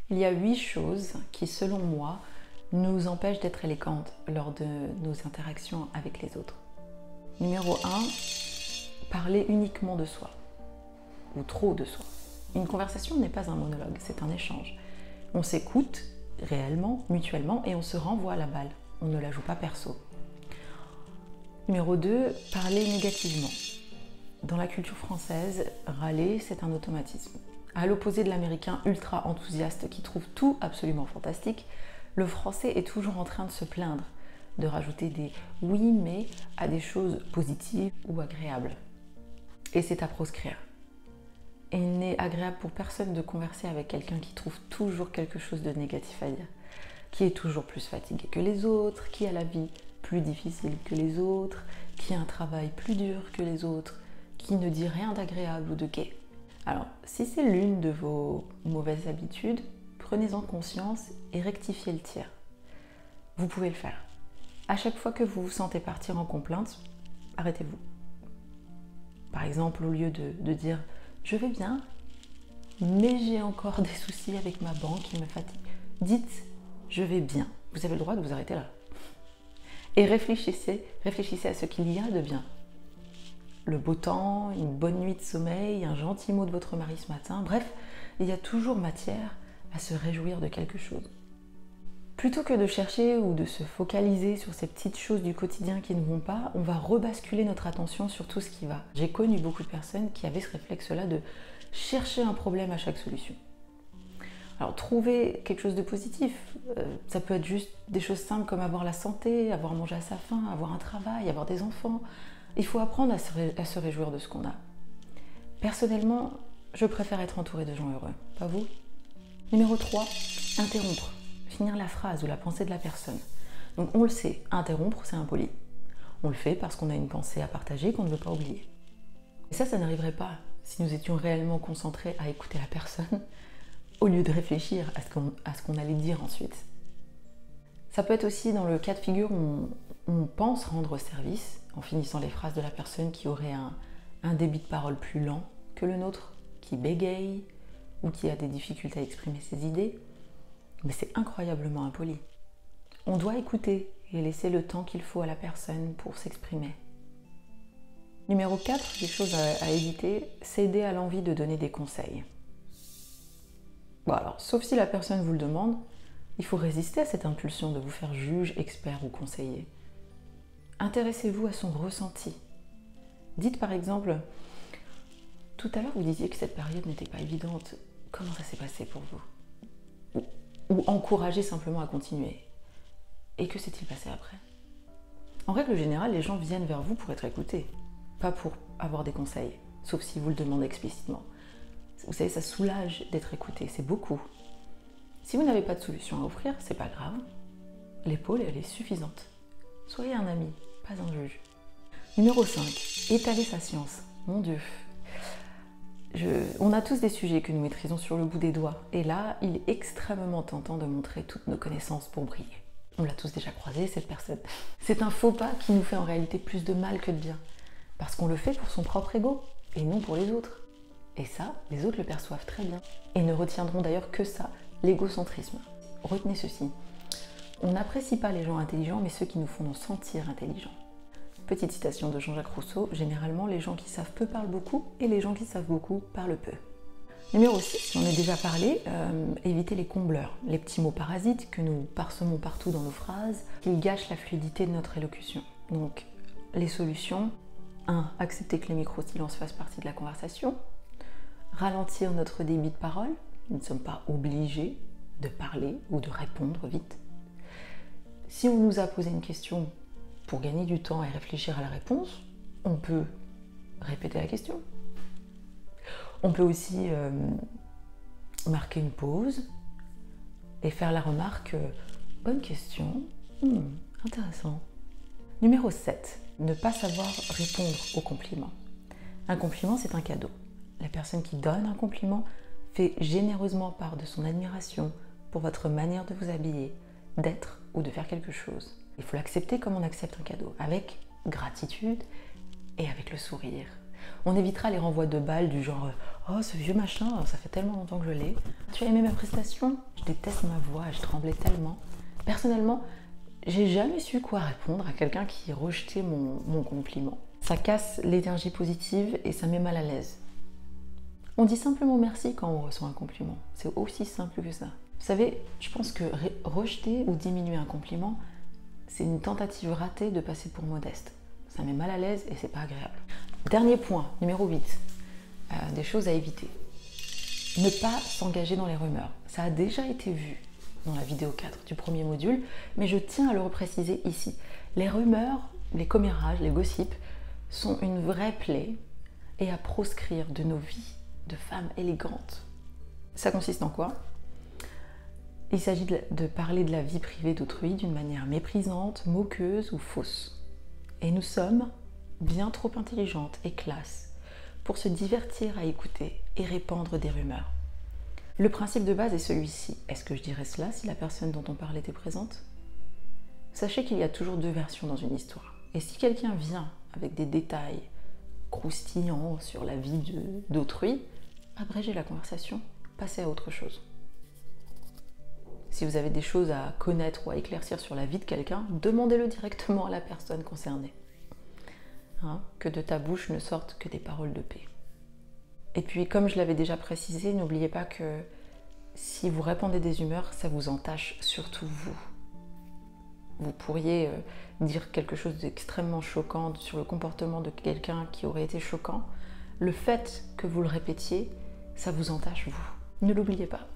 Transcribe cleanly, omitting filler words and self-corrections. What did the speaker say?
Il y a 8 choses qui, selon moi, nous empêchent d'être élégantes lors de nos interactions avec les autres. Numéro 1, parler uniquement de soi, ou trop de soi. Une conversation n'est pas un monologue, c'est un échange. On s'écoute réellement, mutuellement, et on se renvoie la balle. On ne la joue pas perso. Numéro 2, parler négativement. Dans la culture française, râler, c'est un automatisme. À l'opposé de l'américain ultra enthousiaste qui trouve tout absolument fantastique, le français est toujours en train de se plaindre, de rajouter des oui mais à des choses positives ou agréables. Et c'est à proscrire. Et il n'est agréable pour personne de converser avec quelqu'un qui trouve toujours quelque chose de négatif à dire, qui est toujours plus fatigué que les autres, qui a la vie plus difficile que les autres, qui a un travail plus dur que les autres, qui ne dit rien d'agréable ou de gai. Alors, si c'est l'une de vos mauvaises habitudes, prenez-en conscience et rectifiez le tir. Vous pouvez le faire. À chaque fois que vous vous sentez partir en complainte, arrêtez-vous. Par exemple, au lieu de dire « je vais bien, mais j'ai encore des soucis avec ma banque qui me fatigue », dites « je vais bien ». Vous avez le droit de vous arrêter là. Et réfléchissez à ce qu'il y a de bien. Le beau temps, une bonne nuit de sommeil, un gentil mot de votre mari ce matin, bref, il y a toujours matière à se réjouir de quelque chose. Plutôt que de chercher ou de se focaliser sur ces petites choses du quotidien qui ne vont pas, on va rebasculer notre attention sur tout ce qui va. J'ai connu beaucoup de personnes qui avaient ce réflexe-là de chercher un problème à chaque solution. Alors, trouver quelque chose de positif, ça peut être juste des choses simples comme avoir la santé, avoir mangé à sa faim, avoir un travail, avoir des enfants. Il faut apprendre à se réjouir de ce qu'on a. Personnellement, je préfère être entourée de gens heureux, pas vous? Numéro 3, interrompre. Finir la phrase ou la pensée de la personne. Donc on le sait, interrompre c'est impoli. On le fait parce qu'on a une pensée à partager qu'on ne veut pas oublier. Et ça n'arriverait pas si nous étions réellement concentrés à écouter la personne au lieu de réfléchir à ce qu'on allait dire ensuite. Ça peut être aussi dans le cas de figure où on pense rendre service en finissant les phrases de la personne qui aurait un débit de parole plus lent que le nôtre, qui bégaye ou qui a des difficultés à exprimer ses idées. Mais c'est incroyablement impoli. On doit écouter et laisser le temps qu'il faut à la personne pour s'exprimer. Numéro 4, des choses à éviter, céder à l'envie de donner des conseils. Bon alors, sauf si la personne vous le demande, il faut résister à cette impulsion de vous faire juge, expert ou conseiller. Intéressez-vous à son ressenti. Dites par exemple, tout à l'heure vous disiez que cette période n'était pas évidente, comment ça s'est passé pour vous? Ou encouragez simplement à continuer. Et que s'est-il passé après? En règle générale, les gens viennent vers vous pour être écoutés, pas pour avoir des conseils, sauf si vous le demandez explicitement. Vous savez, ça soulage d'être écouté, c'est beaucoup. Si vous n'avez pas de solution à offrir, c'est pas grave. L'épaule, elle est suffisante. Soyez un ami, pas un juge. Numéro 5, étaler sa science. Mon Dieu. On a tous des sujets que nous maîtrisons sur le bout des doigts. Et là, il est extrêmement tentant de montrer toutes nos connaissances pour briller. On l'a tous déjà croisé, cette personne. C'est un faux pas qui nous fait en réalité plus de mal que de bien. Parce qu'on le fait pour son propre ego, et non pour les autres. Et ça, les autres le perçoivent très bien. Et ne retiendront d'ailleurs que ça, l'égocentrisme. Retenez ceci. On n'apprécie pas les gens intelligents, mais ceux qui nous font nous sentir intelligents. Petite citation de Jean-Jacques Rousseau, généralement les gens qui savent peu parlent beaucoup et les gens qui savent beaucoup parlent peu. Numéro 6, j'en ai déjà parlé, évitez les combleurs, les petits mots parasites que nous parsemons partout dans nos phrases, qui gâchent la fluidité de notre élocution. Donc, les solutions, 1. Accepter que les micro-silences fassent partie de la conversation, ralentir notre débit de parole, nous ne sommes pas obligés de parler ou de répondre vite. Si on nous a posé une question, pour gagner du temps et réfléchir à la réponse, on peut répéter la question. On peut aussi marquer une pause et faire la remarque « Bonne question, intéressant ». Numéro 7, ne pas savoir répondre aux compliments. Un compliment, c'est un cadeau. La personne qui donne un compliment fait généreusement part de son admiration pour votre manière de vous habiller, d'être ou de faire quelque chose. Il faut l'accepter comme on accepte un cadeau, avec gratitude et avec le sourire. On évitera les renvois de balles du genre « Oh, ce vieux machin, ça fait tellement longtemps que je l'ai. Tu as aimé ma prestation? Je déteste ma voix, je tremblais tellement. » Personnellement, j'ai jamais su quoi répondre à quelqu'un qui rejetait mon compliment. Ça casse l'énergie positive et ça met mal à l'aise. On dit simplement merci quand on reçoit un compliment. C'est aussi simple que ça. Vous savez, je pense que rejeter ou diminuer un compliment, c'est une tentative ratée de passer pour modeste. Ça met mal à l'aise et c'est pas agréable. Dernier point, numéro 8. Des choses à éviter. Ne pas s'engager dans les rumeurs. Ça a déjà été vu dans la vidéo 4 du premier module, mais je tiens à le repréciser ici. Les rumeurs, les commérages, les gossips sont une vraie plaie et à proscrire de nos vies de femmes élégantes. Ça consiste en quoi? Il s'agit de parler de la vie privée d'autrui d'une manière méprisante, moqueuse ou fausse. Et nous sommes bien trop intelligentes et classes pour se divertir à écouter et répandre des rumeurs. Le principe de base est celui-ci. Est-ce que je dirais cela si la personne dont on parle était présente? Sachez qu'il y a toujours deux versions dans une histoire. Et si quelqu'un vient avec des détails croustillants sur la vie d'autrui, abrégez la conversation, passez à autre chose. Si vous avez des choses à connaître ou à éclaircir sur la vie de quelqu'un, demandez-le directement à la personne concernée. Que de ta bouche ne sortent que des paroles de paix. Et puis, comme je l'avais déjà précisé, n'oubliez pas que si vous répandez des humeurs, ça vous entache surtout vous. Vous pourriez dire quelque chose d'extrêmement choquant sur le comportement de quelqu'un qui aurait été choquant. Le fait que vous le répétiez, ça vous entache vous. Ne l'oubliez pas.